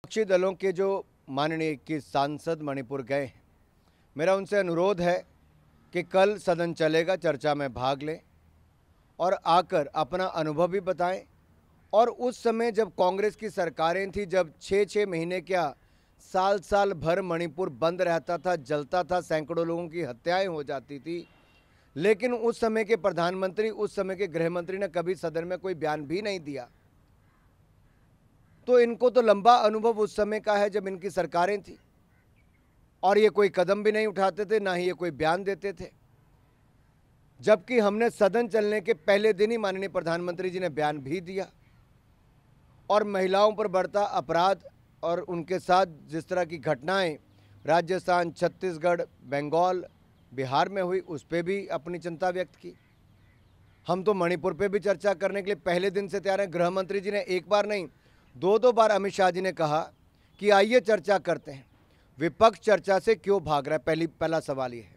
विपक्षी दलों के जो माननीय 21 सांसद मणिपुर गए हैं, मेरा उनसे अनुरोध है कि कल सदन चलेगा, चर्चा में भाग लें और आकर अपना अनुभव भी बताएं। और उस समय जब कांग्रेस की सरकारें थी, जब 6-6 महीने क्या साल भर मणिपुर बंद रहता था, जलता था, सैकड़ों लोगों की हत्याएं हो जाती थी, लेकिन उस समय के प्रधानमंत्री, उस समय के गृह मंत्री ने कभी सदन में कोई बयान भी नहीं दिया। तो इनको तो लंबा अनुभव उस समय का है जब इनकी सरकारें थी, और ये कोई कदम भी नहीं उठाते थे, ना ही ये कोई बयान देते थे। जबकि हमने सदन चलने के पहले दिन ही माननीय प्रधानमंत्री जी ने बयान भी दिया और महिलाओं पर बढ़ता अपराध और उनके साथ जिस तरह की घटनाएं राजस्थान, छत्तीसगढ़, बंगाल, बिहार में हुई, उस पर भी अपनी चिंता व्यक्त की। हम तो मणिपुर पे भी चर्चा करने के लिए पहले दिन से तैयार हैं। गृह मंत्री जी ने एक बार नहीं, दो बार अमित शाह जी ने कहा कि आइए चर्चा करते हैं। विपक्ष चर्चा से क्यों भाग रहा है, पहला सवाल ये है।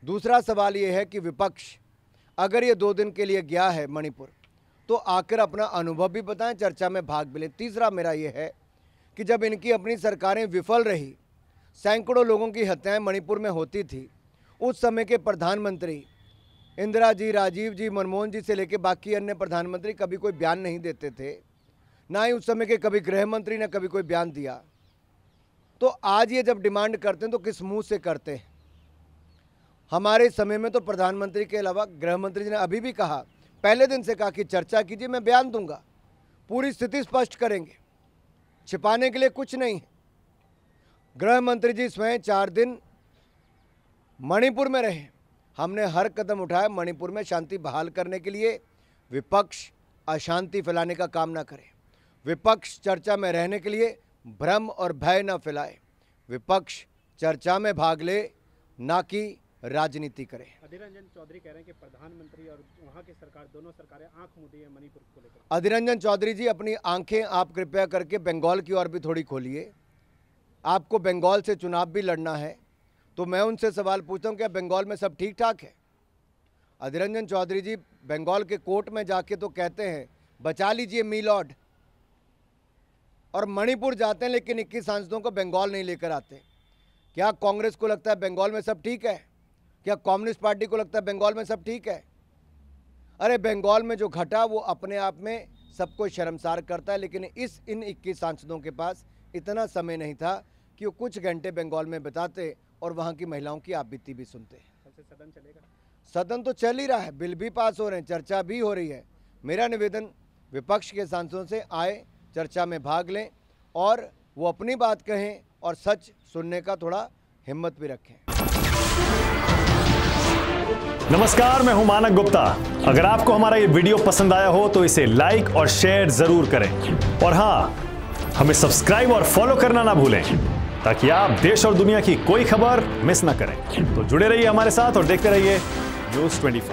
दूसरा सवाल ये है कि विपक्ष अगर ये 2 दिन के लिए गया है मणिपुर, तो आकर अपना अनुभव भी बताएं, चर्चा में भाग भी लें। तीसरा मेरा ये है कि जब इनकी अपनी सरकारें विफल रही, सैकड़ों लोगों की हत्याएं मणिपुर में होती थी, उस समय के प्रधानमंत्री इंदिरा जी, राजीव जी, मनमोहन जी से लेकर बाकी अन्य प्रधानमंत्री कभी कोई बयान नहीं देते थे, ना ही उस समय के कभी गृह मंत्री ने कभी कोई बयान दिया। तो आज ये जब डिमांड करते हैं तो किस मुंह से करते हैं? हमारे समय में तो प्रधानमंत्री के अलावा गृह मंत्री जी ने अभी भी कहा, पहले दिन से कहा कि चर्चा कीजिए, मैं बयान दूंगा, पूरी स्थिति स्पष्ट करेंगे, छिपाने के लिए कुछ नहीं है। गृह मंत्री जी स्वयं 4 दिन मणिपुर में रहे, हमने हर कदम उठाया मणिपुर में शांति बहाल करने के लिए। विपक्ष अशांति फैलाने का काम ना करे, विपक्ष चर्चा में रहने के लिए भ्रम और भय न फैलाए, विपक्ष चर्चा में भाग ले, ना कि राजनीति करे। अधीर रंजन चौधरी कह रहे हैं कि प्रधानमंत्री और वहां की सरकार, दोनों सरकारें आंख मूंदी है मणिपुर को लेकर। अधीर रंजन चौधरी जी, अपनी आंखें आप कृपया करके बंगाल की ओर भी थोड़ी खोलिए। आपको बंगाल से चुनाव भी लड़ना है, तो मैं उनसे सवाल पूछता हूं, क्या बंगाल में सब ठीक ठाक है? अधीर रंजन चौधरी जी बंगाल के कोर्ट में जाके तो कहते हैं बचा लीजिए मी लॉर्ड, और मणिपुर जाते हैं लेकिन 21 सांसदों को बंगाल नहीं लेकर आते। क्या कांग्रेस को लगता है बंगाल में सब ठीक है? क्या कम्युनिस्ट पार्टी को लगता है बंगाल में सब ठीक है? अरे बंगाल में जो घटा वो अपने आप में सबको शर्मसार करता है, लेकिन इन 21 सांसदों के पास इतना समय नहीं था कि वो कुछ घंटे बंगाल में बिताते और वहाँ की महिलाओं की आप बीती भी सुनते। सदन चलेगा? सदन तो चल ही रहा है, बिल भी पास हो रहे हैं, चर्चा भी हो रही है। मेरा निवेदन विपक्ष के सांसदों से आए, चर्चा में भाग लें और वो अपनी बात कहें और सच सुनने का थोड़ा हिम्मत भी रखें। नमस्कार, मैं हूं मानक गुप्ता। अगर आपको हमारा ये वीडियो पसंद आया हो तो इसे लाइक और शेयर जरूर करें, और हां, हमें सब्सक्राइब और फॉलो करना ना भूलें ताकि आप देश और दुनिया की कोई खबर मिस ना करें। तो जुड़े रहिए हमारे साथ और देखते रहिए न्यूज़ 24।